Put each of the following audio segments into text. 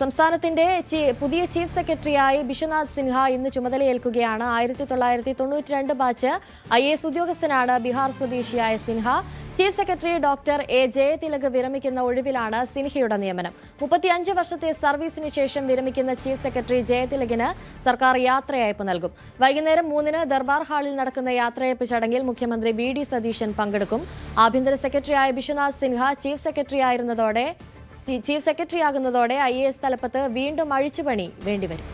സംസ്ഥാനത്തിന്റെ പുതിയ ചീഫ് സെക്രട്ടറിയായി ബിശ്വനാഥ് സിൻഹ ഇന്ന് ചുമതലയേൽക്കുകയാണ്. 1992 ബാച്ച് IAS ഉദ്യോഗസ്ഥനാണ് ബീഹാർ സ്വദേശിയായ Sinha. Chief secretary doctor A Jayathilak വിരമിക്കുന്ന ഒഴിവിലാണ് സിൻഹയുടെ നിയമനം. 35 വർഷത്തെ സർവീസിന് ശേഷം വിരമിക്കുന്ന ചീഫ് സെക്രട്ടറി ജയതിലകിന് സർക്കാർ യാത്രയയപ്പ് നൽകും. വൈകുന്നേരം 3-ന് ദർബാർ ഹാളിൽ നടക്കുന്ന യാത്രയയപ്പ് ചടങ്ങിൽ മുഖ്യമന്ത്രി VD സതീശൻ പങ്കെടുക്കും. ആഭ്യന്തര സെക്രട്ടറിയായ ബിശ്വനാഥ് സിൻഹ ചീഫ് സെക്രട്ടറിയാകുന്നതോടെ IAS തലപ്പത്ത് വീണ്ടും അഴിച്ചുപണി വേണ്ടിവരും.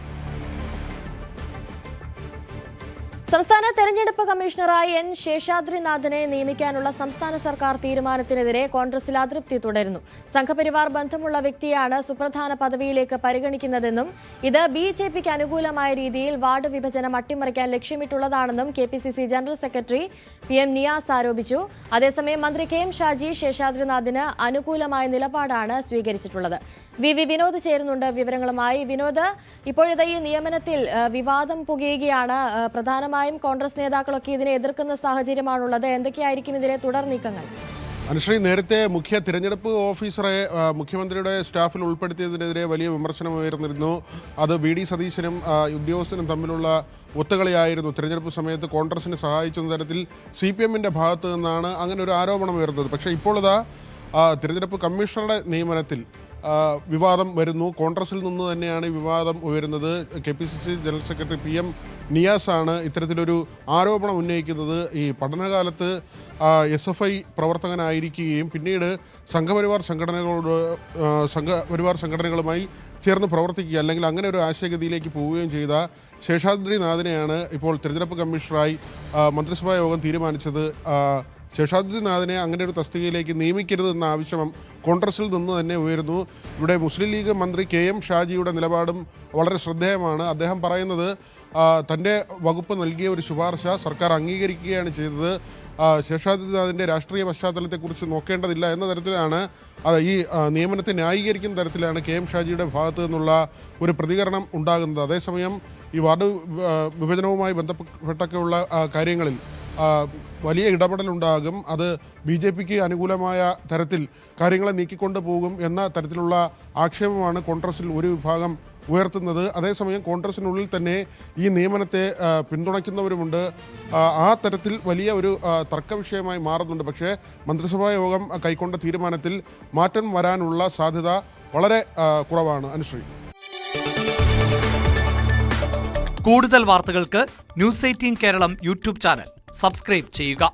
സംസ്ഥാന തെരഞ്ഞെടുപ്പ് കമ്മീഷണറായി N. ശേഷാദ്രിനാഥിനെ നിയമിക്കാനുള്ള സംസ്ഥാന സർക്കാർ തീരുമാനത്തിനെതിരെ കോൺഗ്രസിൽ അതൃപ്തി തുടരുന്നു. സംഘപരിവാർ ബന്ധമുള്ള വ്യക്തിയാണ് സുപ്രധാന പദവിയിലേക്ക് പരിഗണിക്കുന്നതെന്നും ഇത് BJPക്ക് അനുകൂലമായ രീതിയിൽ വാർഡ് വിഭജനം അട്ടിമറിക്കാൻ ലക്ഷ്യമിട്ടുള്ളതാണെന്നും KPCC general secretary PM Niyas ആരോപിച്ചു. അതേസമയം മന്ത്രി KM ഷാജി ശേഷാദ്രിനാഥിന് അനുകൂലമായ നിലപാടാണ് സ്വീകരിച്ചിട്ടുള്ളത്. VV വിനോദ് ചേരുന്നുണ്ട് വിവരങ്ങളുമായി. വിനോദ്, ഇപ്പോഴത്തെ ഈ നിയമനത്തിൽ വിവാദം പുകയുകയാണ്. പ്രധാനമായും കോൺഗ്രസ് നേതാക്കളൊക്കെ ഇതിനെ എതിർക്കുന്ന സാഹചര്യമാണുള്ളത്. എന്തൊക്കെയായിരിക്കും ഇതിലെ തുടർ നീക്കങ്ങൾ? അനുശ്രീ, നേരത്തെ മുഖ്യ തിരഞ്ഞെടുപ്പ് ഓഫീസറെ മുഖ്യമന്ത്രിയുടെ സ്റ്റാഫിൽ ഉൾപ്പെടുത്തിയതിനെതിരെ വലിയ വിമർശനം ഉയർന്നിരുന്നു. അത് VD സതീശനും ഉദ്യോഗസ്ഥനും തമ്മിലുള്ള ഒത്തുകളിയായിരുന്നു. തിരഞ്ഞെടുപ്പ് സമയത്ത് കോൺഗ്രസിനെ സഹായിച്ചെന്ന തരത്തിൽ CPMന്റെ ഭാഗത്ത് നിന്നാണ് അങ്ങനെ ഒരു ആരോപണം ഉയർന്നത്. പക്ഷേ ഇപ്പോൾ തിരഞ്ഞെടുപ്പ് കമ്മീഷണറുടെ നിയമനത്തിൽ വിവാദം വരുന്നു. കോൺഗ്രസിൽ നിന്ന് തന്നെയാണ് ഈ വിവാദം ഉയരുന്നത്. KPCC general secretary PM Niyas ആണ് ഇത്തരത്തിലൊരു ആരോപണം ഉന്നയിക്കുന്നത്. ഈ പഠനകാലത്ത് SFI പ്രവർത്തകനായിരിക്കുകയും പിന്നീട് സംഘപരിവാർ സംഘടനകളുമായി ചേർന്ന് പ്രവർത്തിക്കുക അല്ലെങ്കിൽ അങ്ങനെ ഒരു ആശയഗതിയിലേക്ക് പോവുകയും ചെയ്ത ശേഷാദ്രിനാഥിനെയാണ് ഇപ്പോൾ തിരഞ്ഞെടുപ്പ് കമ്മീഷണറായി മന്ത്രിസഭാ യോഗം തീരുമാനിച്ചത്. ശേഷാദ്രിനാഥിനെ അങ്ങനെ ഒരു തസ്തികയിലേക്ക് നിയമിക്കരുതെന്ന ആവശ്യം കോൺഗ്രസിൽ നിന്ന് തന്നെ ഉയരുന്നു. ഇവിടെ മുസ്ലിം ലീഗ് മന്ത്രി KM ഷാജിയുടെ നിലപാടും വളരെ ശ്രദ്ധേയമാണ്. അദ്ദേഹം പറയുന്നത് തൻ്റെ വകുപ്പ് നൽകിയ ഒരു ശുപാർശ സർക്കാർ അംഗീകരിക്കുകയാണ് ചെയ്തത്. ശേഷാദ്രിനാഥിൻ്റെ രാഷ്ട്രീയ പശ്ചാത്തലത്തെക്കുറിച്ച് നോക്കേണ്ടതില്ല എന്ന തരത്തിലാണ് ഈ നിയമനത്തെ ന്യായീകരിക്കുന്ന തരത്തിലാണ് KM ഷാജിയുടെ ഭാഗത്തു നിന്നുള്ള ഒരു പ്രതികരണം ഉണ്ടാകുന്നത്. അതേസമയം ഈ വാർഡ് വിഭജനവുമായി ബന്ധപ്പെട്ടൊക്കെയുള്ള കാര്യങ്ങളിൽ വലിയ ഇടപെടലുണ്ടാകും. അത് BJPക്ക് അനുകൂലമായ തരത്തിൽ കാര്യങ്ങളെ നീക്കിക്കൊണ്ടു പോകും എന്ന തരത്തിലുള്ള ആക്ഷേപമാണ് കോൺഗ്രസിൽ ഒരു വിഭാഗം ഉയർത്തുന്നത്. അതേസമയം കോൺഗ്രസിനുള്ളിൽ തന്നെ ഈ നിയമനത്തെ പിന്തുണയ്ക്കുന്നവരുമുണ്ട്. ആ തരത്തിൽ വലിയ ഒരു തർക്ക വിഷയമായി മാറുന്നുണ്ട്. പക്ഷേ മന്ത്രിസഭാ യോഗം കൈക്കൊണ്ട തീരുമാനത്തിൽ മാറ്റം വരാനുള്ള സാധ്യത വളരെ കുറവാണ്. അനുശ്രീ, കൂടുതൽ വാർത്തകൾക്ക് News 18 Keralam YouTube channel subscribe ചെയ്യുക.